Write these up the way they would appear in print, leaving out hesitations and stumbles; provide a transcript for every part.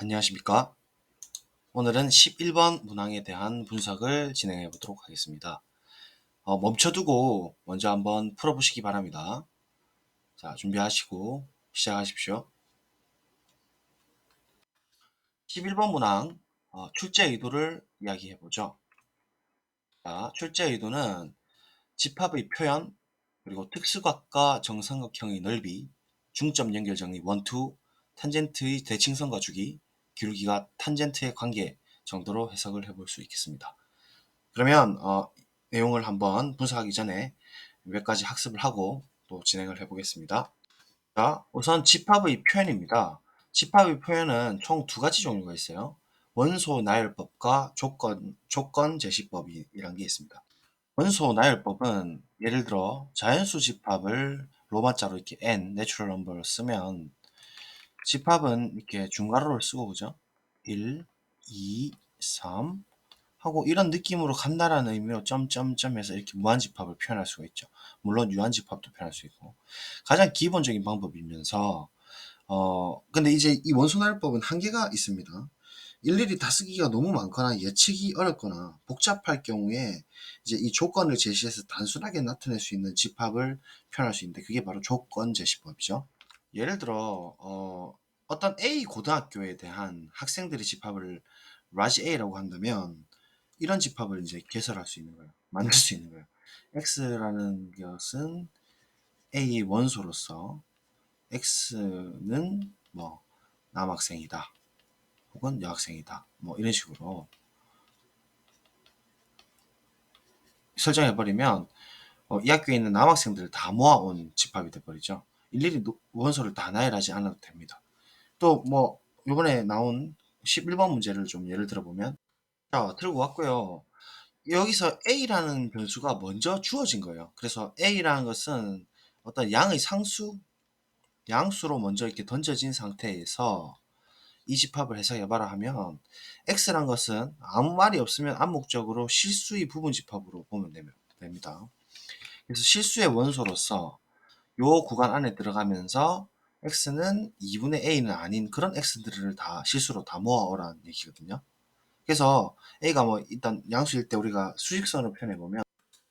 안녕하십니까? 오늘은 11번 문항에 대한 분석을 진행해 보도록 하겠습니다. 멈춰두고 먼저 한번 풀어보시기 바랍니다. 자, 준비하시고 시작하십시오. 11번 문항, 출제 의도를 이야기해 보죠. 자, 출제 의도는 집합의 표현, 그리고 특수각과 정삼각형의 넓이, 중점 연결 정리 1, 2, 탄젠트의 대칭선과 주기, 기울기가 탄젠트의 관계 정도로 해석을 해볼 수 있겠습니다. 그러면 내용을 한번 분석하기 전에 몇 가지 학습을 하고 또 진행을 해보겠습니다. 자, 우선 집합의 표현입니다. 집합의 표현은 총 두 가지 종류가 있어요. 원소 나열법과 조건 제시법이란 게 있습니다. 원소 나열법은 예를 들어 자연수 집합을 로마자로 이렇게 n, 내추럴 넘버를 쓰면 집합은 이렇게 중괄호를 쓰고 그죠? 1, 2, 3 하고 이런 느낌으로 간다라는 의미로 점점점 해서 이렇게 무한집합을 표현할 수가 있죠. 물론 유한집합도 표현할 수 있고 가장 기본적인 방법이면서 근데 이제 이 원소나열법은 한계가 있습니다. 일일이 다 쓰기가 너무 많거나 예측이 어렵거나 복잡할 경우에 이제 이 조건을 제시해서 단순하게 나타낼 수 있는 집합을 표현할 수 있는데 그게 바로 조건 제시법이죠. 예를 들어 어떤 A 고등학교에 대한 학생들의 집합을 라지 A라고 한다면 이런 집합을 이제 개설할 수 있는 거예요. 만들 수 있는 거예요. X라는 것은 A의 원소로서 X는 뭐 남학생이다. 혹은 여학생이다. 뭐 이런 식으로 설정해버리면 이 학교에 있는 남학생들을 다 모아온 집합이 돼버리죠. 일일이 원소를 다 나열하지 않아도 됩니다. 또 뭐 이번에 나온 11번 문제를 좀 예를 들어보면 자 들고 왔고요. 여기서 A라는 변수가 먼저 주어진 거예요. 그래서 A라는 것은 어떤 양의 상수, 양수로 먼저 이렇게 던져진 상태에서 이 집합을 해석해봐라 하면 X란 것은 아무 말이 없으면 암묵적으로 실수의 부분 집합으로 보면 됩니다. 그래서 실수의 원소로서 요 구간 안에 들어가면서 X는 2분의 A는 아닌 그런 X들을 다 실수로 다 모아오라는 얘기거든요. 그래서 A가 뭐 일단 양수일 때 우리가 수직선으로 표현해보면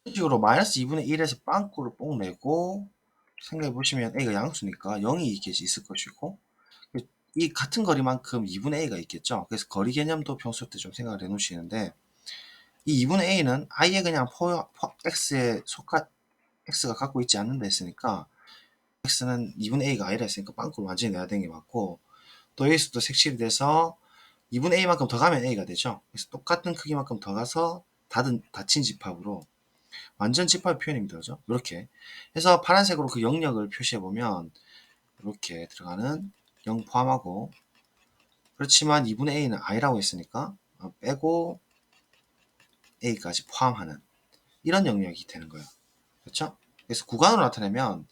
이런 식으로 마이너스 2분의 1에서 빵꾸를 뽕 내고 생각해보시면 A가 양수니까 0이 있을 것이고 이 같은 거리만큼 2분의 A가 있겠죠. 그래서 거리 개념도 평소 때 좀 생각을 해 놓으시는데 이 2분의 A는 아예 그냥 X에 X가 갖고 있지 않는다 했으니까 X는 2분의 A가 아니라 했으니까 빵꾸를 완전히 내야 되는 게 맞고 또 여기서도 색칠이 돼서 2분의 A만큼 더 가면 A가 되죠. 그래서 똑같은 크기만큼 더 가서 닫힌 집합으로 완전 집합 표현입니다. 그죠? 이렇게 해서 파란색으로 그 영역을 표시해 보면 이렇게 들어가는 0 포함하고 그렇지만 2분의 A는 I라고 했으니까 빼고 A까지 포함하는 이런 영역이 되는 거예요. 그렇죠? 그래서 구간으로 나타내면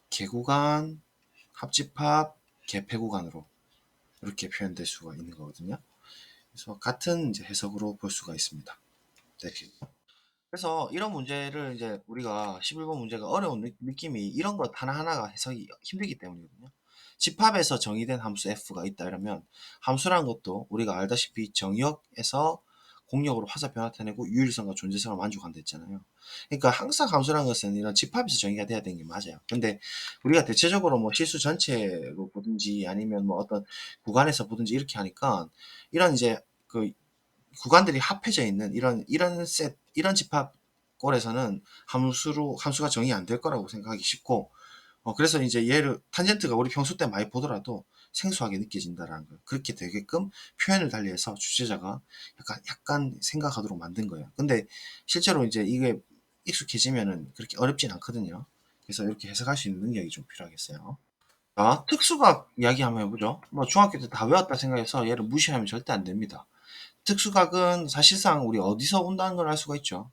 개구간, 합집합, 개폐구간으로 이렇게 표현될 수가 있는 거거든요. 그래서 같은 이제 해석으로 볼 수가 있습니다. 네. 그래서 이런 문제를 이제 우리가 11번 문제가 어려운 느낌이 이런 것 하나하나가 해석이 힘들기 때문이거든요. 집합에서 정의된 함수 f가 있다 이러면 함수라는 것도 우리가 알다시피 정의역에서 공역으로 화살표 나타내고 유일성과 존재성을 만족한다 했잖아요. 그러니까 항상 함수라는 것은 이런 집합에서 정의가 돼야 되는 게 맞아요. 근데 우리가 대체적으로 뭐 실수 전체로 보든지 아니면 뭐 어떤 구간에서 보든지 이렇게 하니까 이런 이제 그 구간들이 합해져 있는 이런 집합꼴에서는 함수가 정의 안 될 거라고 생각하기 쉽고 그래서 이제 얘를 탄젠트가 우리 평소 때 많이 보더라도 생소하게 느껴진다라는 거예요. 그렇게 되게끔 표현을 달리해서 주제자가 약간 생각하도록 만든 거예요. 근데 실제로 이제 이게 익숙해지면은 그렇게 어렵진 않거든요. 그래서 이렇게 해석할 수 있는 능력이 좀 필요하겠어요. 자, 특수각 이야기 한번 해보죠. 뭐 중학교 때 다 외웠다 생각해서 얘를 무시하면 절대 안 됩니다. 특수각은 사실상 우리 어디서 온다는 걸 알 수가 있죠.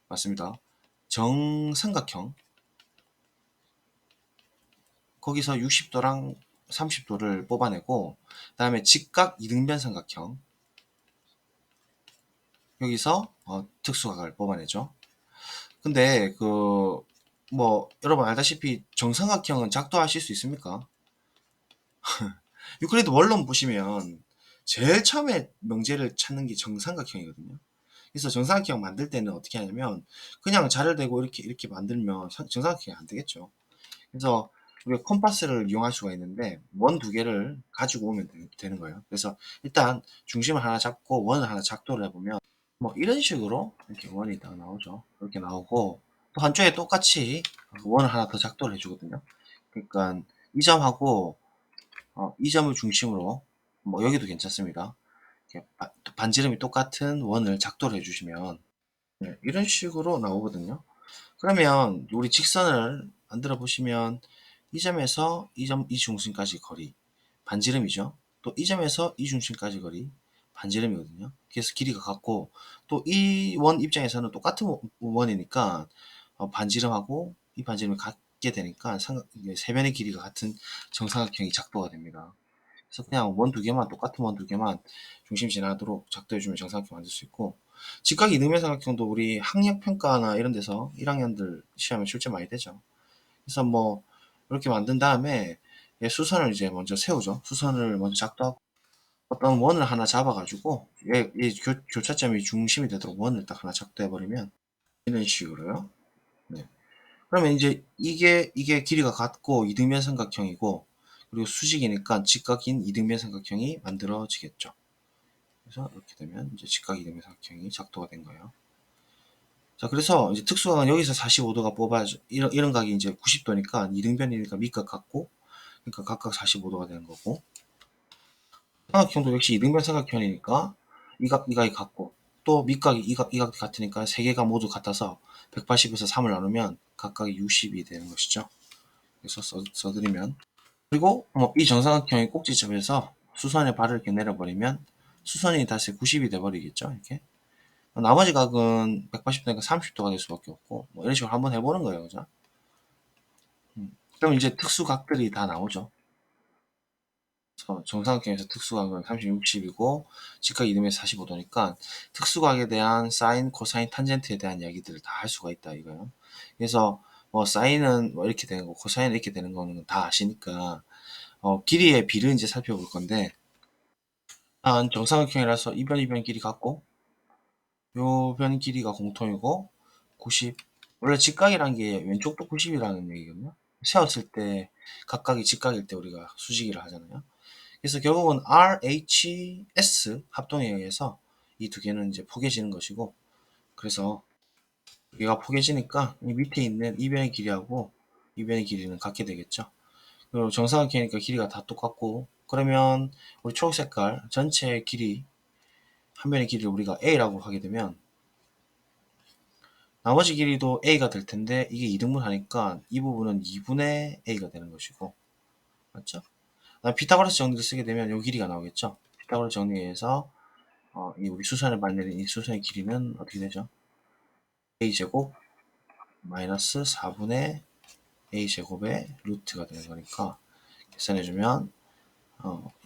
맞습니다. 정삼각형. 거기서 60도랑 30도를 뽑아내고 그 다음에 직각 이등변 삼각형. 여기서 특수각을 뽑아내죠. 근데 뭐 여러분 알다시피 정삼각형은 작도하실 수 있습니까? 유클리드 원론 보시면 제일 처음에 명제를 찾는 게 정삼각형이거든요. 그래서 정삼각형 만들 때는 어떻게 하냐면 그냥 자를 대고 이렇게 만들면 정삼각형이 안 되겠죠. 그래서 우리가 컴파스를 이용할 수가 있는데 원 두 개를 가지고 오면 되는 거예요. 그래서 일단 중심을 하나 잡고 원을 하나 작도를 해보면 뭐 이런 식으로 이렇게 원이 딱 나오죠. 이렇게 나오고 또 한쪽에 똑같이 원을 하나 더 작도를 해주거든요. 그러니까 이 점하고 이 점을 중심으로 뭐 여기도 괜찮습니다. 이렇게 반지름이 똑같은 원을 작도를 해주시면 네, 이런 식으로 나오거든요. 그러면 우리 직선을 만들어 보시면 이 점에서 이 중심까지 거리 반지름이죠. 또 이 점에서 이 중심까지 거리 반지름이거든요. 그래서 길이가 같고 또 이 원 입장에서는 똑같은 원이니까 반지름하고 이 반지름이 같게 되니까 세 변의 길이가 같은 정사각형이 작도가 됩니다. 그래서 그냥 원 두 개만 똑같은 원 두 개만 중심 지나도록 작도해주면 정사각형 만들 수 있고 직각 이등변 삼각형도 우리 학력 평가나 이런 데서 1학년들 시험에 출제 많이 되죠. 그래서 뭐 이렇게 만든 다음에 수선을 이제 먼저 세우죠. 수선을 먼저 작도하고 어떤 원을 하나 잡아가지고 이 교차점이 중심이 되도록 원을 딱 하나 작도해버리면 이런 식으로요. 네. 그러면 이제 이게 길이가 같고 이등변 삼각형이고 그리고 수직이니까 직각인 이등변 삼각형이 만들어지겠죠. 그래서 이렇게 되면 이제 직각 이등변 삼각형이 작도가 된 거예요. 자, 그래서 이제 특수각은 여기서 45도가 뽑아져 이런 각이 이제 90도니까 이등변이니까 밑각 같고 그러니까 각각 45도가 되는 거고 삼각형도 역시 이등변 삼각형이니까 이 각이 같고 또 밑각이 이 각 같으니까 세 개가 모두 같아서 180에서 3을 나누면 각각이 60이 되는 것이죠. 그래서 써드리면 그리고 이 정사각형의 꼭지점에서 수선의 발을 이렇게 내려버리면 수선이 다시 90이 돼버리겠죠. 이렇게 나머지 각은 180도니까 30도가 될 수밖에 없고 뭐 이런 식으로 한번 해보는 거예요. 그죠? 그럼 이제 특수각들이 다 나오죠. 정사각형에서 특수각은 30, 60이고 직각 이등변에서 45도니까 특수각에 대한 사인, 코사인, 탄젠트에 대한 이야기들을 다 할 수가 있다 이거예요. 그래서 뭐 사인은 뭐 이렇게 되는 거, 코사인은 이렇게 되는 거는 다 아시니까 길이의 비를 이제 살펴볼 건데 정사각형이라서 이변 길이 같고 요 변 길이가 공통이고 90 원래 직각이란 게 왼쪽도 90이라는 얘기거든요. 세웠을 때 각각이 직각일 때 우리가 수직이라 하잖아요. 그래서 결국은 RHS 합동에 의해서 이 두 개는 이제 포개지는 것이고 그래서 얘가 포개지니까 이 밑에 있는 이 변의 길이하고 이 변의 길이는 같게 되겠죠. 그리고 정사각형이니까 길이가 다 똑같고 그러면 우리 초록 색깔 전체 길이 한 변의 길이를 우리가 A라고 하게 되면 나머지 길이도 A가 될 텐데 이게 2등분 하니까 이 부분은 2분의 A가 되는 것이고 맞죠? 피타고라스 정리를 쓰게 되면 이 길이가 나오겠죠? 피타고라스 정리에서 이 우리 수선을 만드는 이 수선의 길이는 어떻게 되죠? A제곱 마이너스 4분의 A제곱의 루트가 되는 거니까 계산해주면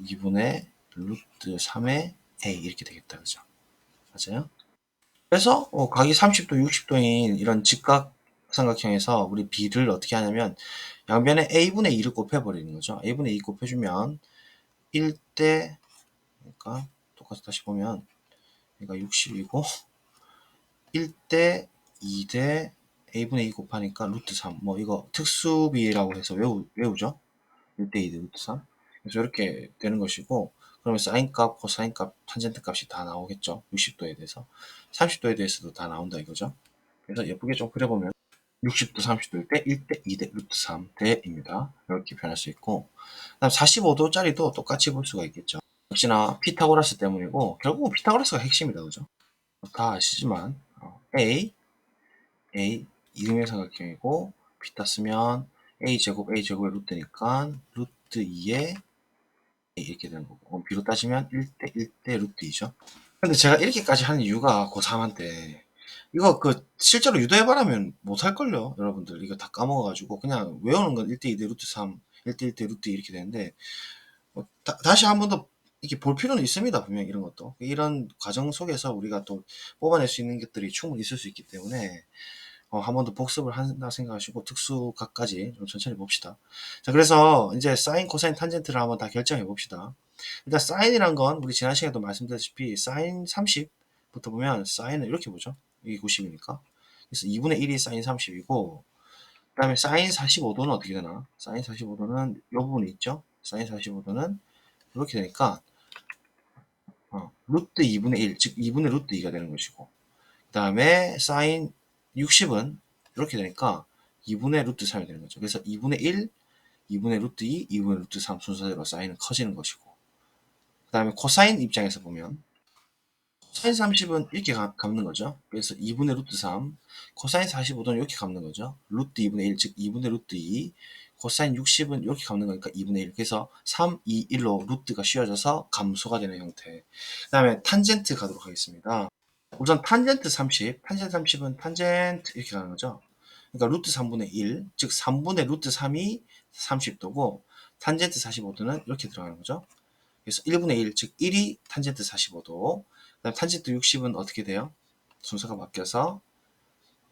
2분의 루트 3의 A 이렇게 되겠다 그죠? 맞아요? 그래서 각이 30도, 60도인 이런 직각 삼각형에서 우리 B를 어떻게 하냐면 양변에 A분의 2를 곱해버리는 거죠. A분의 2 곱해주면 1대 그러니까 똑같이 다시 보면 그러니까 60이고 1대 2대 A분의 2 곱하니까 루트 3 뭐 이거 특수비라고 해서 외우죠. 1대 2대 루트 3 그래서 이렇게 되는 것이고 그러면 사인값, 코사인값, 탄젠트 값이 다 나오겠죠. 60도에 대해서 30도에 대해서도 다 나온다 이거죠. 그래서 예쁘게 좀 그려보면 60도, 30도일 때 1대 2대 루트 3대입니다. 이렇게 변할 수 있고 그다음 45도짜리도 똑같이 볼 수가 있겠죠. 역시나 피타고라스 때문이고 결국은 피타고라스가 핵심이다 그죠? 다 아시지만 A 이등변 삼각형이고 피타 쓰면 A제곱의 루트니까 루트 2의 A 이렇게 되는 거고 B로 따지면 1대 1대 루트 2죠. 근데 제가 이렇게까지 하는 이유가 고3한테 이거 실제로 유도해봐라면 못할걸요 여러분들 이거 다 까먹어가지고 그냥 외우는 건 1대 2대 루트 3 1대 1대 루트 2 이렇게 되는데 다시 한 번 더 이렇게 볼 필요는 있습니다 분명 이런 것도 이런 과정 속에서 우리가 또 뽑아낼 수 있는 것들이 충분히 있을 수 있기 때문에 한 번 더 복습을 한다 생각하시고 특수각까지 좀 천천히 봅시다. 자, 그래서 이제 사인, 코사인, 탄젠트를 한번 다 결정해 봅시다. 일단 사인이란 건 우리 지난 시간에도 말씀드렸다시피 사인 30부터 보면 사인은 이렇게 보죠. 이게 90이니까. 그래서 2분의 1이 사인 30이고 그 다음에 사인 45도는 어떻게 되나? 사인 45도는 이 부분이 있죠. 사인 45도는 이렇게 되니까 루트 2분의 1, 즉 2분의 루트 2가 되는 것이고 그 다음에 사인 60은 이렇게 되니까 2분의 루트 3이 되는 거죠. 그래서 2분의 1, 2분의 루트 2, 2분의 루트 3 순서대로 사인은 커지는 것이고 그 다음에 코사인 입장에서 보면 코사인 30은 이렇게 갚는 거죠. 그래서 2분의 루트 3, 코사인 45도는 이렇게 갚는 거죠. 루트 2분의 1, 즉 2분의 루트 2, 코사인 60은 이렇게 갚는 거니까 2분의 1. 그래서 3, 2, 1로 루트가 씌워져서 감소가 되는 형태. 그 다음에 탄젠트 가도록 하겠습니다. 우선 탄젠트 30, 탄젠트 30은 탄젠트 이렇게 가는 거죠. 그러니까 루트 3분의 1, 즉 3분의 루트 3이 30도고 탄젠트 45도는 이렇게 들어가는 거죠. 그래서 1분의 1, 즉 1이 탄젠트 45도. 그 다음 탄젠트 60은 어떻게 돼요? 순서가 바뀌어서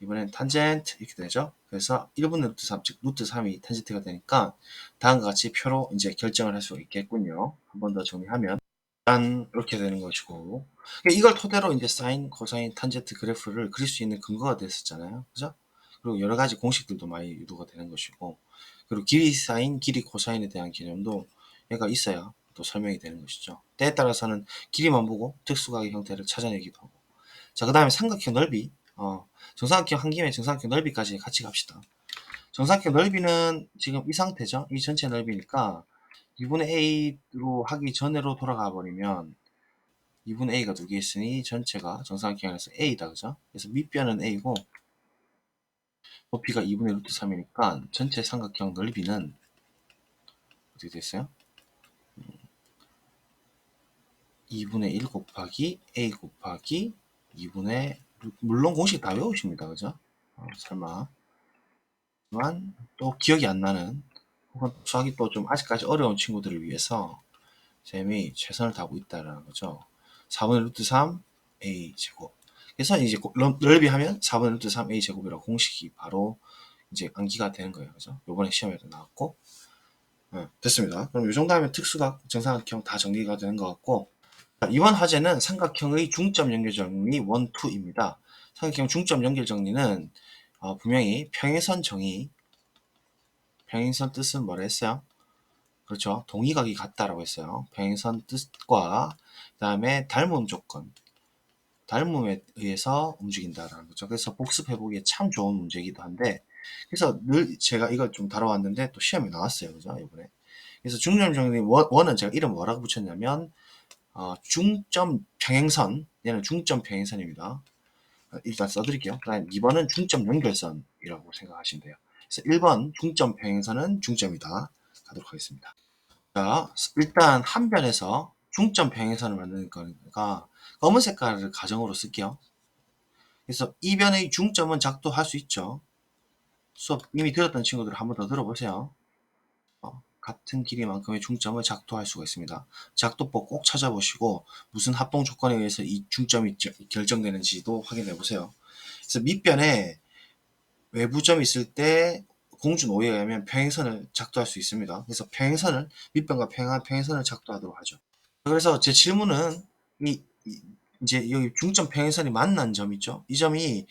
이번엔 탄젠트 이렇게 되죠. 그래서 1분의 루트 3, 즉 루트 3이 탄젠트가 되니까 다음과 같이 표로 이제 결정을 할 수 있겠군요. 한 번 더 정리하면 짠 이렇게 되는 것이고 이걸 토대로 이제 사인, 코사인, 탄젠트 그래프를 그릴 수 있는 근거가 됐었잖아요. 그죠? 그리고 여러 가지 공식들도 많이 유도가 되는 것이고 그리고 길이 사인, 길이 코사인에 대한 개념도 얘가 있어야 또 설명이 되는 것이죠. 때에 따라서는 길이만 보고 특수각의 형태를 찾아내기도 하고 자, 그 다음에 삼각형 넓이 정사각형 한 김에 정사각형 넓이까지 같이 갑시다. 정사각형 넓이는 지금 이 상태죠. 이 전체 넓이니까 2분의 a로 하기 전으로 돌아가 버리면 2분의 a가 두 개 있으니 전체가 정사각형에서 a다. 그죠? 그래서 밑변은 a고 높이가 2분의 루트 3이니까 전체 삼각형 넓이는 어떻게 됐어요? 2분의 1 곱하기 a 곱하기 2분의 물론 공식 다 외우십니다. 그죠? 설마 또 기억이 안 나는 혹은 수학이 또 좀 아직까지 어려운 친구들을 위해서 쌤이 최선을 다하고 있다라는 거죠. 4분의 루트 3 a 제곱. 그래서 이제 넓이 하면 4분의 루트 3 a 제곱이라고 공식이 바로 이제 암기가 되는 거예요. 그죠? 요번에 시험에도 나왔고. 됐습니다. 그럼 이 정도 하면 특수각, 정사각형 다 정리가 되는 것 같고. 이번 화제는 삼각형의 중점 연결 정리 1, 2입니다. 삼각형 중점 연결 정리는 분명히 평행선 정의, 평행선 뜻은 뭐라 했어요? 그렇죠. 동의각이 같다라고 했어요. 평행선 뜻과 그 다음에 닮음 조건, 닮음에 의해서 움직인다라는 거죠. 그래서 복습해보기에 참 좋은 문제이기도 한데 그래서 늘 제가 이걸 좀 다뤄왔는데 또 시험에 나왔어요. 그죠? 이번에. 그래서 중점 정리 원은 제가 이름 뭐라고 붙였냐면 중점 평행선, 얘는 중점 평행선입니다. 일단 써드릴게요. 그 다음 2번은 중점 연결선이라고 생각하시면 돼요. 그래서 1번 중점 평행선은 중점이다. 가도록 하겠습니다. 자, 일단 한 변에서 중점 평행선을 만드는 거니까 검은 색깔을 가정으로 쓸게요. 그래서 이 변의 중점은 작도할 수 있죠. 수업 이미 들었던 친구들 한 번 더 들어보세요. 같은 길이만큼의 중점을 작도할 수가 있습니다. 작도법 꼭 찾아보시고 무슨 합동 조건에 의해서 이 중점이 결정되는지도 확인해 보세요. 그래서 밑변에 외부점이 있을 때 공준 5에 의하면 평행선을 작도할 수 있습니다. 그래서 평행선을 밑변과 평행한 평행선을 작도하도록 하죠. 그래서 제 질문은 이제 여기 중점 평행선이 만난 점 있죠. 이 점이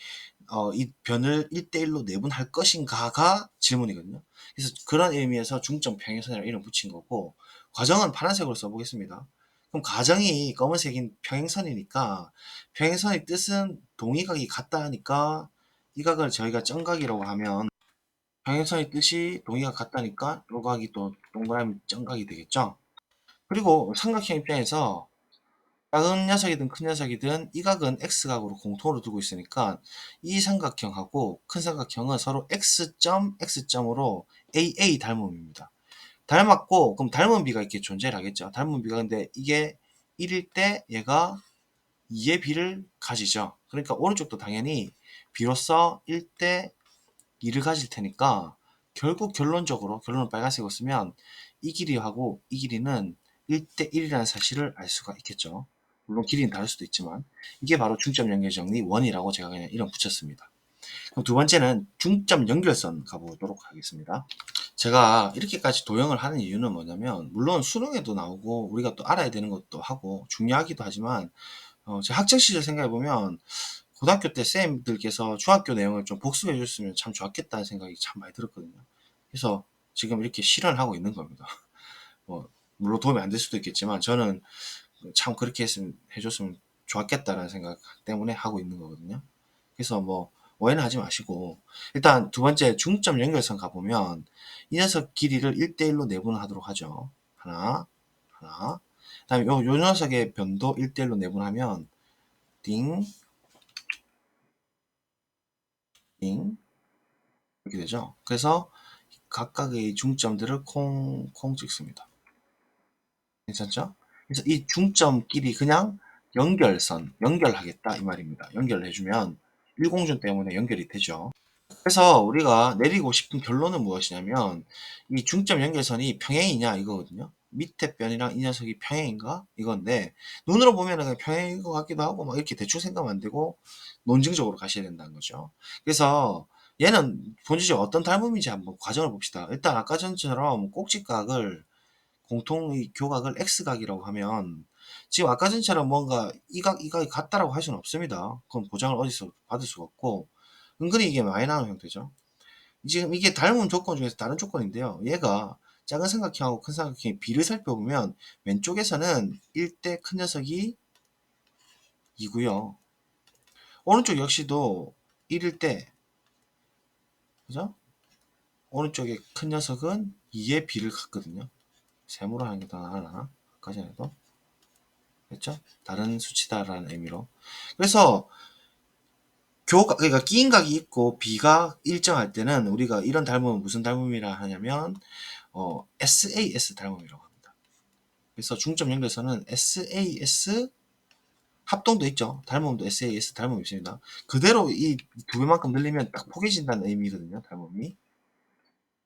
이 변을 1대1로 내분할 것인가가 질문이거든요. 그래서 그런 의미에서 중점 평행선이라는 이름 붙인 거고 과정은 파란색으로 써보겠습니다. 그럼 가정이 검은색인 평행선이니까 평행선의 뜻은 동의각이 같다 하니까 이 각을 저희가 정각이라고 하면 평행선의 뜻이 동의가 같다니까 이 각이 또 동그라미 정각이 되겠죠. 그리고 삼각형 입장에서 작은 녀석이든 큰 녀석이든 이 각은 x각으로 공통으로 두고 있으니까 이 삼각형하고 큰 삼각형은 서로 x점, x점으로 AA 닮음입니다. 닮았고 그럼 닮은 비가 이렇게 존재를 하겠죠. 닮은 비가 근데 이게 1일 때 얘가 2의 비를 가지죠. 그러니까 오른쪽도 당연히 비로서 1대 2를 가질 테니까 결국 결론적으로 결론을 빨간색으로 쓰면 이 길이하고 이 길이는 1대 1이라는 사실을 알 수가 있겠죠. 물론 길이는 다를 수도 있지만 이게 바로 중점 연결 정리 1이라고 제가 그냥 이름 붙였습니다. 그럼 두 번째는 중점 연결선 가보도록 하겠습니다. 제가 이렇게까지 도형을 하는 이유는 뭐냐면, 물론 수능에도 나오고 우리가 또 알아야 되는 것도 하고 중요하기도 하지만, 제 학창 시절 생각해 보면 고등학교 때 쌤들께서 중학교 내용을 좀 복습해 줬으면 참 좋았겠다는 생각이 참 많이 들었거든요. 그래서 지금 이렇게 실현을 하고 있는 겁니다. 뭐 물론 도움이 안 될 수도 있겠지만 저는 참 그렇게 했으면 해줬으면 좋았겠다라는 생각 때문에 하고 있는 거거든요. 그래서 뭐 오해는 하지 마시고, 일단 두 번째 중점 연결선 가보면 이 녀석 길이를 1대1로 내분하도록 하죠. 하나, 하나. 그다음에 요 녀석의 변도 1대1로 내분하면 띵, 띵 이렇게 되죠. 그래서 각각의 중점들을 콩 찍습니다. 괜찮죠? 그래서 이 중점끼리 그냥 연결하겠다 이 말입니다. 연결을 해주면 일공준 때문에 연결이 되죠. 그래서 우리가 내리고 싶은 결론은 무엇이냐면 이 중점 연결선이 평행이냐 이거거든요. 밑에 변이랑 이 녀석이 평행인가 이건데, 눈으로 보면 그냥 평행인 것 같기도 하고 막 이렇게 대충 생각하면 안 되고 논증적으로 가셔야 된다는 거죠. 그래서 얘는 본질적으로 어떤 닮음인지 한번 과정을 봅시다. 일단 아까 전처럼 꼭지각을 공통의 교각을 X각이라고 하면, 지금 아까 전처럼 뭔가 이 각이 같다라고 할 수는 없습니다. 그건 보장을 어디서 받을 수가 없고 은근히 이게 많이 나오는 형태죠. 지금 이게 닮은 조건 중에서 다른 조건인데요. 얘가 작은 삼각형하고 큰 삼각형의 비를 살펴보면 왼쪽에서는 1대 큰 녀석이 2고요. 오른쪽 역시도 1일 때, 그죠? 오른쪽에 큰 녀석은 2의 비를 갖거든요. 세모로 하는 게 더 나아. 아까 전에도. 그렇죠? 다른 수치다라는 의미로. 그래서 그러니까 끼인 각이 있고 비가 일정할 때는 우리가 이런 닮음은 무슨 닮음이라 하냐면 SAS 닮음이라고 합니다. 그래서 중점 연결선은 SAS 합동도 있죠. 닮음도 SAS 닮음이 있습니다. 그대로 이 두 배만큼 늘리면 딱 포개진다는 의미거든요. 닮음이.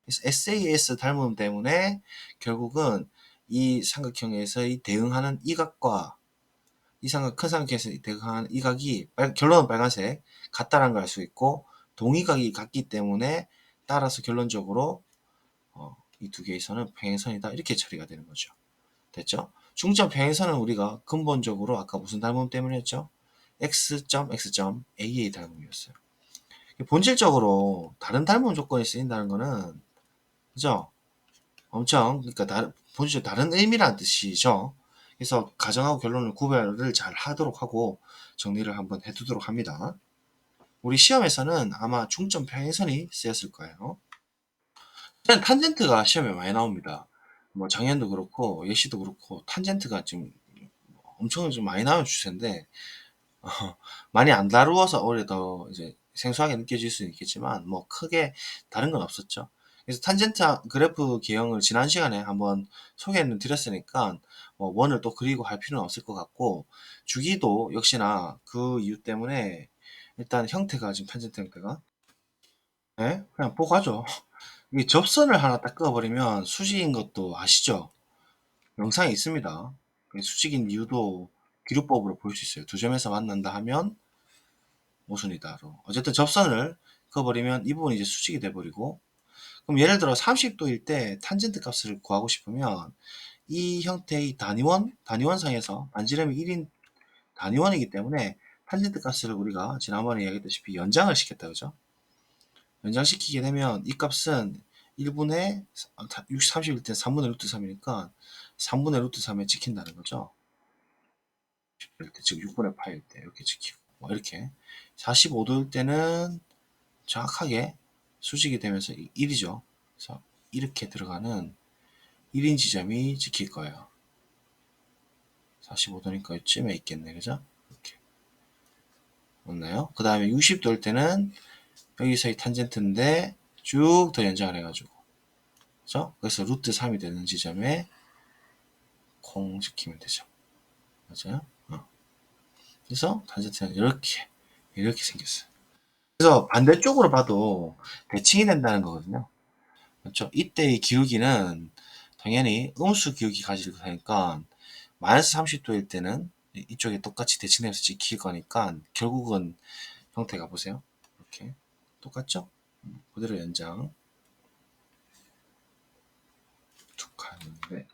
그래서 SAS 닮음 때문에 결국은 이 삼각형에서의 대응하는 이 각과 이 삼각 큰 삼각형에서 대응하는 이 각이 결론은 빨간색 같다라는 걸 알 수 있고, 동의각이 같기 때문에 따라서 결론적으로 이 두 개의 선은 평행선이다 이렇게 처리가 되는 거죠. 됐죠? 중점 평행선은 우리가 근본적으로 아까 무슨 닮음 때문에 했죠? x.x.a의 닮음이었어요. 본질적으로 다른 닮음 조건이 쓰인다는 거는, 그죠? 엄청, 그러니까 본질적으로 다른 의미라는 뜻이죠. 그래서 가정하고 결론을 구별을 잘 하도록 하고 정리를 한번 해두도록 합니다. 우리 시험에서는 아마 중점 평행선이 쓰였을 거예요. 일단 탄젠트가 시험에 많이 나옵니다. 뭐 작년도 그렇고 예시도 그렇고 탄젠트가 지금 엄청 좀 많이 나오는 추세인데, 어, 많이 안 다루어서 오히려 더 이제 생소하게 느껴질 수는 있겠지만 뭐 크게 다른 건 없었죠. 그래서 탄젠트 그래프 개형을 지난 시간에 한번 소개는 드렸으니까 뭐 원을 또 그리고 할 필요는 없을 것 같고, 주기도 역시나 그 이유 때문에 일단 형태가 지금 탄젠트 형태가, 네? 그냥 보고 하죠. 이 접선을 하나 딱 그어버리면 수직인 것도 아시죠? 영상에 있습니다. 수직인 이유도 기류법으로 볼 수 있어요. 두 점에서 만난다 하면 모순이다로. 어쨌든 접선을 그어버리면 이 부분이 이제 수직이 돼버리고, 그럼 예를 들어 30도일 때 탄젠트 값을 구하고 싶으면 이 형태의 단위원상에서 반지름이 1인 단위원이기 때문에 탄젠트 값을 우리가 지난번에 이야기했다시피 연장을 시켰다, 그죠? 연장시키게 되면 이 값은 1분의 30일 때 3분의 루트 3이니까 3분의 루트 3에 찍힌다는 거죠. 지금 6분의 파일 때 이렇게 찍히고, 뭐 이렇게 45도일 때는 정확하게 수직이 되면서 1이죠. 그래서 이렇게 들어가는 1인 지점이 찍힐 거예요. 45도니까 이쯤에 있겠네, 그죠? 이렇게. 맞나요? 그 다음에 60도일 때는 여기서의 탄젠트인데 쭉 더 연장을 해가지고, 그죠? 그래서 루트 3이 되는 지점에 콩 시키면 되죠. 맞아요? 그래서 탄젠트는 이렇게 생겼어요. 그래서 반대쪽으로 봐도 대칭이 된다는 거거든요. 그렇죠? 이때의 기울기는 당연히 음수 기울기 가지고 하니까 마이너스 30도일 때는 이쪽에 똑같이 대칭되면서 찍힐 거니까 결국은 형태가 보세요. 이렇게 똑같죠? 그대로 연장. 툭 하는데,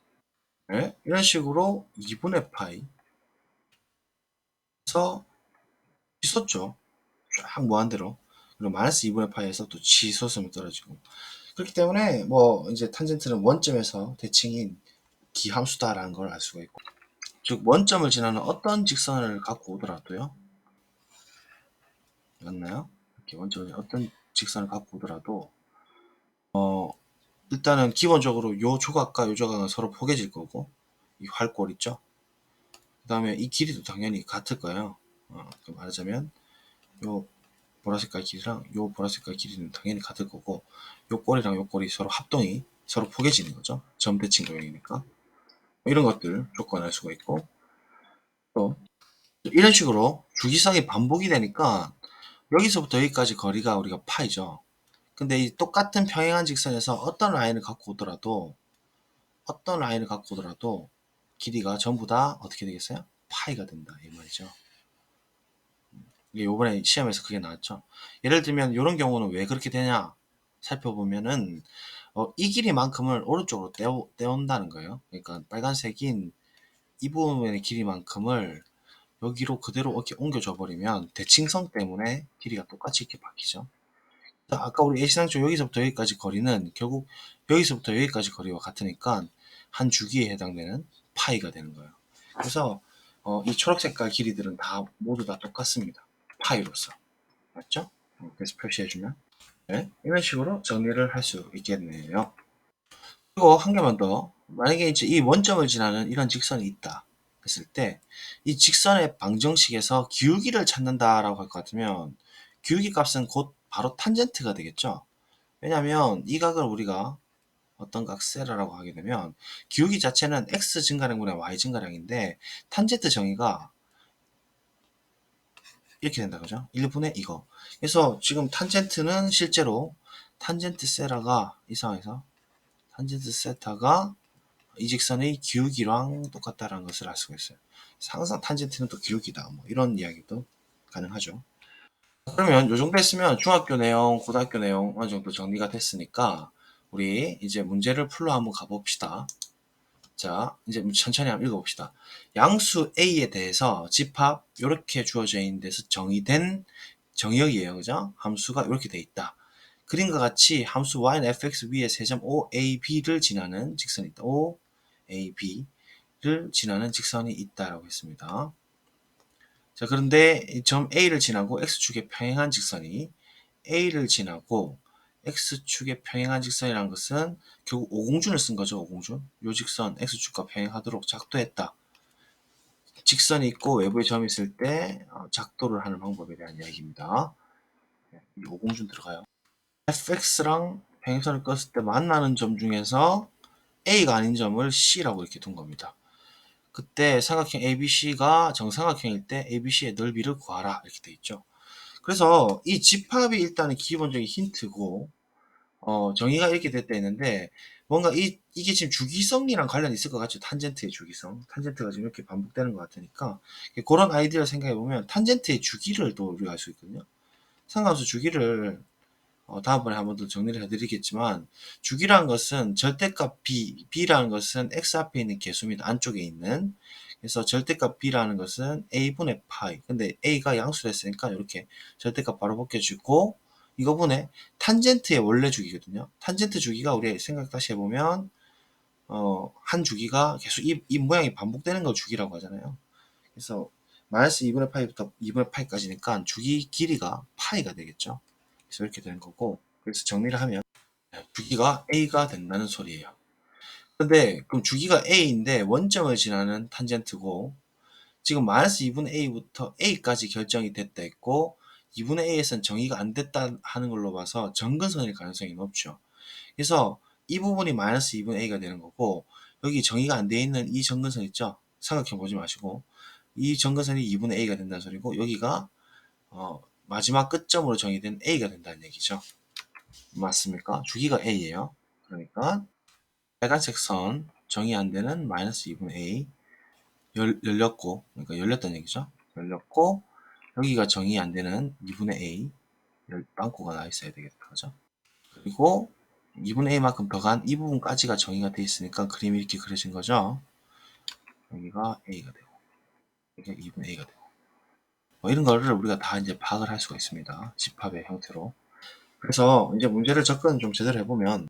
네? 이런 식으로 2분의 파이에서 치솟죠. 쫙 무한대로. 그리고 마이너스 2분의 파이에서 또 치솟으면 떨어지고. 그렇기 때문에 뭐 이제 탄젠트는 원점에서 대칭인 기함수다라는 걸 알 수가 있고, 즉 원점을 지나는 어떤 직선을 갖고 오더라도요, 맞나요? 이렇게 원점을 어떤 직선을 갖고 오더라도 일단은 기본적으로 요 조각과 요 조각은 서로 포개질 거고, 이 활골 있죠? 그 다음에 이 길이도 당연히 같을 거예요. 말하자면 요 보라색깔 길이랑 요 보라색깔 길이는 당연히 같을 거고, 요 꼬리랑 요 꼬리 서로 합동이 서로 포개지는 거죠. 점대칭 도형이니까. 이런 것들 조건할 수가 있고, 또 이런 식으로 주기성이 반복이 되니까 여기서부터 여기까지 거리가 우리가 파이죠. 근데 이 똑같은 평행한 직선에서 어떤 라인을 갖고 오더라도 길이가 전부 다 어떻게 되겠어요? 파이가 된다 이 말이죠. 이게 요번에 시험에서 그게 나왔죠. 예를 들면 이런 경우는 왜 그렇게 되냐 살펴보면은 이 길이만큼을 오른쪽으로 떼온다는 거예요. 그러니까 빨간색인 이 부분의 길이만큼을 여기로 그대로 이렇게 옮겨줘 버리면 대칭성 때문에 길이가 똑같이 이렇게 바뀌죠. 아까 우리 A상조 여기서부터 여기까지 거리는 결국 여기서부터 여기까지 거리와 같으니까 한 주기에 해당되는 파이가 되는 거예요. 그래서 이 초록색깔 길이들은 다 모두 다 똑같습니다. 파이로서. 맞죠? 그래서 표시해주면 네, 이런 식으로 정리를 할 수 있겠네요. 그리고 한 개만 더. 만약에 이제 이 원점을 지나는 이런 직선이 있다 했을 때 이 직선의 방정식에서 기울기를 찾는다라고 할 것 같으면 기울기 값은 곧 바로 탄젠트가 되겠죠. 왜냐하면 이 각을 우리가 어떤 각 세라라고 하게 되면 기울기 자체는 x 증가량분의 y 증가량인데 탄젠트 정의가 이렇게 된다 그죠? 1분의 이거. 그래서 지금 탄젠트는 실제로 탄젠트 세라가 이 상황에서 탄젠트 세타가 이 직선의 기울기랑 똑같다라는 것을 알 수가 있어요. 항상 탄젠트는 또 기울기다. 뭐 이런 이야기도 가능하죠. 그러면 요 정도 했으면 중학교 내용, 고등학교 내용 어느 정도 정리가 됐으니까 우리 이제 문제를 풀러 한번 가봅시다. 자, 이제 천천히 한번 읽어봅시다. 양수 A에 대해서 집합 이렇게 주어져 있는 데서 정의된 정의역이에요. 그죠? 함수가 이렇게 돼 있다. 그림과 같이 함수 y는 fx 위에 세점 OAB를 지나는 직선이 있다. OAB를 지나는 직선이 있다라고 했습니다. 자, 그런데 이 점 A를 지나고 x축에 평행한 직선이 A를 지나고 x축에 평행한 직선이라는 것은 결국 오공준을 쓴 거죠. 오공준. 요 직선 x축과 평행하도록 작도했다. 직선이 있고 외부에 점이 있을 때 작도를 하는 방법에 대한 이야기입니다. 이 오공준 들어가요. fx랑 평행선을 껐을 때 만나는 점 중에서 a가 아닌 점을 c라고 이렇게 둔 겁니다. 그때 삼각형 ABC가 정삼각형일 때 ABC의 넓이를 구하라 이렇게 돼 있죠. 그래서 이 집합이 일단은 기본적인 힌트고 정의가 이렇게 됐다 했는데 뭔가 이게 지금 주기성이랑 관련이 있을 것 같죠. 탄젠트의 주기성. 탄젠트가 지금 이렇게 반복되는 것 같으니까 그런 아이디어를 생각해 보면 탄젠트의 주기를 또 우리가 알 수 있거든요. 상관수 주기를 다음번에 한 번 더 정리를 해드리겠지만 주기라는 것은 절대값 b라는 것은 x 앞에 있는 개수입니다. 안쪽에 있는. 그래서 절대값 b라는 것은 a분의 파이. 근데 a가 양수를 했으니까 이렇게 절대값 바로 벗겨주고 이거분의 탄젠트의 원래 주기거든요. 탄젠트 주기가 우리 생각 다시 해보면 한 주기가 계속 이 모양이 반복되는 걸 주기라고 하잖아요. 그래서 마이너스 2분의 파이부터 2분의 파이까지니까 주기 길이가 파이가 되겠죠. 그래서 이렇게 되는 거고, 그래서 정리를 하면 주기가 A가 된다는 소리예요. 근데 그럼 주기가 A인데 원점을 지나는 탄젠트고 지금 마이너스 2분의 A부터 A까지 결정이 됐다 했고 2분의 A에서는 정의가 안 됐다 하는 걸로 봐서 정근선일 가능성이 높죠. 그래서 이 부분이 마이너스 2분의 A가 되는 거고 여기 정의가 안 돼 있는 이 정근선 있죠? 삼각형 보지 마시고 이 정근선이 2분의 A가 된다는 소리고 여기가 마지막 끝점으로 정의된 A가 된다는 얘기죠. 맞습니까? 주기가 A예요. 그러니까 빨간색 선 정의 안 되는 마이너스 2분의 A 열렸고 그러니까 열렸다는 얘기죠. 열렸고 여기가 정의 안 되는 2분의 A 빵꾸가 나 있어야 되겠다. 그죠? 그리고 2분의 a만큼 더간 이 부분까지가 정의가 되어 있으니까 그림이 이렇게 그려진 거죠. 여기가 a가 되고 여기가 2분의 a가 되고 뭐 이런 거를 우리가 다 이제 파악을 할 수가 있습니다. 집합의 형태로. 그래서 이제 문제를 접근 좀 제대로 해보면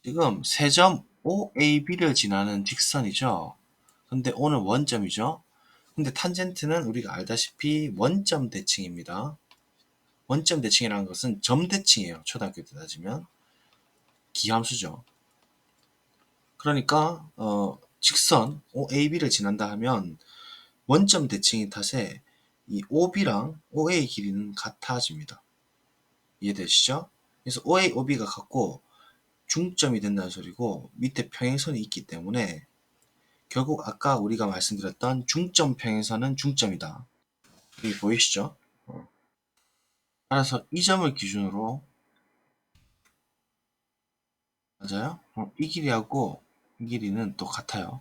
지금 세점 OAB를 지나는 직선이죠. 근데 O는 원점이죠. 근데 탄젠트는 우리가 알다시피 원점 대칭입니다. 원점 대칭이라는 것은 점 대칭이에요. 초등학교 때 따지면 기함수죠. 그러니까 직선 OAB를 지난다 하면 원점 대칭인 탓에 이 OB랑 OA 길이는 같아집니다. 이해되시죠? 그래서 OA, OB가 같고 중점이 된다는 소리고 밑에 평행선이 있기 때문에 결국 아까 우리가 말씀드렸던 중점 평행선은 중점이다. 여기 보이시죠? 따라서 이 점을 기준으로 맞아요? 이 길이하고 이 길이는 또 같아요.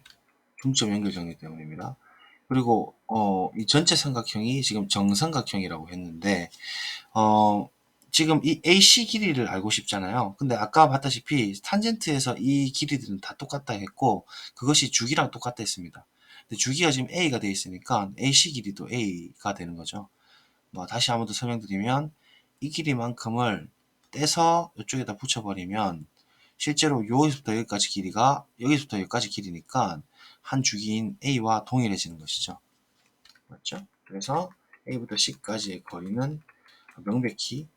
중점 연결정리 때문입니다. 그리고 이 전체 삼각형이 지금 정삼각형이라고 했는데 지금 이 AC 길이를 알고 싶잖아요. 근데 아까 봤다시피 탄젠트에서 이 길이들은 다 똑같다 했고 그것이 주기랑 똑같다 했습니다. 근데 주기가 지금 A가 되어 있으니까 AC 길이도 A가 되는 거죠. 뭐 다시 한번 더 설명드리면 이 길이만큼을 떼서 이쪽에다 붙여버리면 실제로 여기서부터 여기까지 길이가 여기서부터 여기까지 길이니까 한 주기인 A와 동일해지는 것이죠. 맞죠? 그래서 A부터 C까지의 거리는 명백히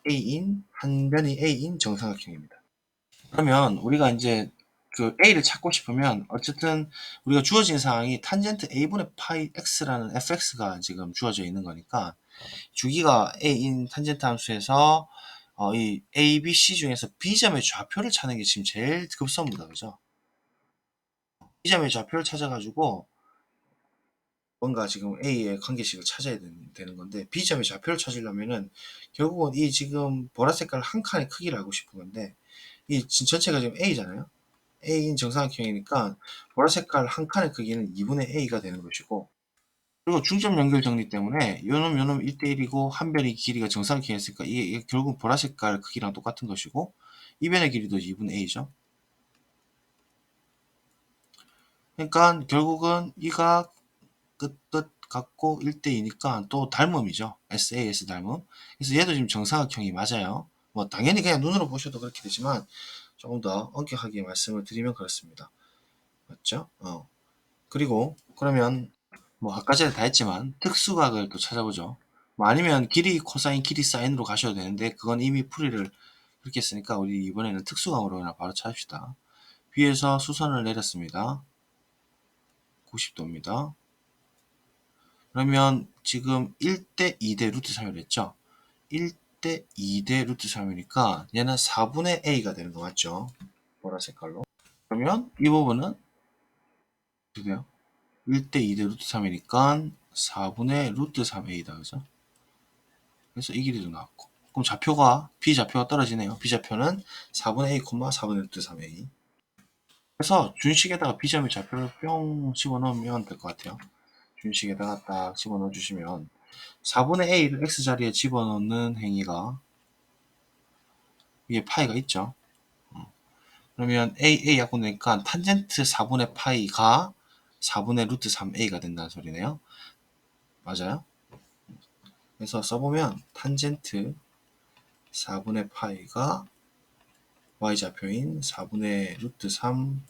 A인 한 변이 A인 정삼각형입니다. 그러면 우리가 이제 그 A를 찾고 싶으면 어쨌든 우리가 주어진 상황이 탄젠트 A분의 파이 X라는 fx가 지금 주어져 있는 거니까 주기가 A인 탄젠트 함수에서 이 A, B, C 중에서 B점의 좌표를 찾는 게 지금 제일 급선무다. 그죠? B점의 좌표를 찾아가지고 뭔가 지금 A의 관계식을 찾아야 되는 건데 B점의 좌표를 찾으려면은 결국은 이 지금 보라색깔 한 칸의 크기를 알고 싶은 건데 이 전체가 지금 A잖아요. A인 정사각형이니까 보라색깔 한 칸의 크기는 2분의 A가 되는 것이고 그리고 중점 연결 정리 때문에 요놈 1대1이고 한 변의 길이가 정사각형이었으니까 이게 결국 보라색깔 크기랑 똑같은 것이고 이 변의 길이도 2분의 A죠. 그러니까 결국은 이가 끝 같고 1대2니까 또 닮음이죠. SAS 닮음. 그래서 얘도 지금 정사각형이 맞아요. 뭐 당연히 그냥 눈으로 보셔도 그렇게 되지만 조금 더 엄격하게 말씀을 드리면 그렇습니다. 맞죠? 그리고 그러면 뭐 아까 전에 다 했지만 특수각을 또 찾아보죠. 뭐 아니면 길이 코사인 길이 사인으로 가셔도 되는데 그건 이미 풀이를 그렇게 했으니까 우리 이번에는 특수각으로 그냥 바로 찾읍시다. 위에서 수선을 내렸습니다. 90도입니다. 그러면 지금 1대 2대 루트 3이라 했죠. 1대 2대 루트 3이니까 얘는 4분의 a가 되는 거 맞죠? 보라색 깔로. 그러면 이 부분은 어떻게 돼요? 1대 2대 루트 3이니까 4분의 루트 3a다. 그죠? 그래서 이 길이도 나왔고. 그럼 좌표가 b좌표가 떨어지네요. b좌표는 4분의 a, 4분의 루트 3a. 그래서 준식에다가 b점의 좌표를 뿅 집어넣으면 될 것 같아요. 준식에다가 딱 집어넣어 주시면 4분의 a를 x자리에 집어넣는 행위가 위에 파이가 있죠. 그러면 a 약분되니까 탄젠트 4분의 파이가 4분의 루트 3a가 된다는 소리네요. 맞아요? 그래서 써보면 탄젠트 4분의 파이가 y좌표인 4분의 루트 3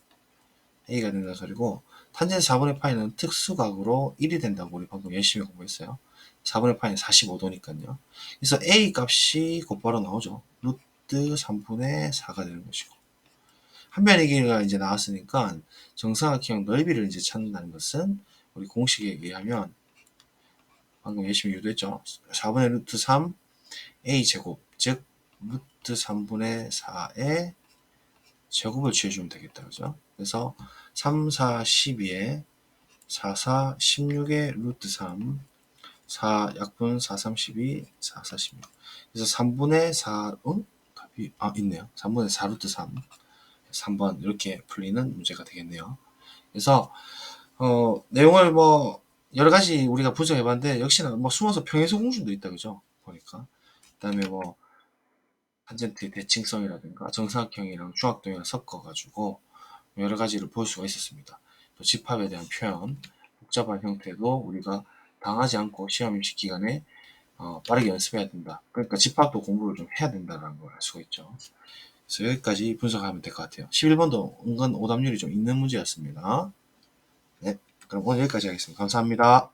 a가 된다는 소리고 탄젠트 4분의 파이는 특수각으로 1이 된다고 우리 방금 열심히 공부했어요. 4분의 파이는 45도니까요. 그래서 a 값이 곧바로 나오죠. 루트 3분의 4가 되는 것이고 한 변의 길이가 이제 나왔으니까 정사각형 넓이를 이제 찾는다는 것은 우리 공식에 의하면 방금 열심히 유도했죠. 4분의 루트 3 a 제곱 즉 루트 3분의 4의 제곱을 취해주면 되겠다. 그죠? 그래서 3, 4, 12에 4, 4, 16의 루트 3 4 약분 4, 3, 12 4, 4, 16 그래서 3분의 4 답이 있네요. 3분의 4 루트 3 3번 이렇게 풀리는 문제가 되겠네요. 그래서 내용을 뭐 여러 가지 우리가 분석해봤는데 역시나 뭐 숨어서 평행선 공식도 있다 그죠? 보니까 그다음에 뭐 탄젠트의 대칭성이라든가 정사각형이랑 중학도형을 섞어가지고 여러 가지를 볼 수가 있었습니다. 또 집합에 대한 표현, 복잡한 형태도 우리가 당하지 않고 시험 임시 기간에 빠르게 연습해야 된다. 그러니까 집합도 공부를 좀 해야 된다는 걸 알 수가 있죠. 그래서 여기까지 분석하면 될 것 같아요. 11번도 은근 오답률이 좀 있는 문제였습니다. 네, 그럼 오늘 여기까지 하겠습니다. 감사합니다.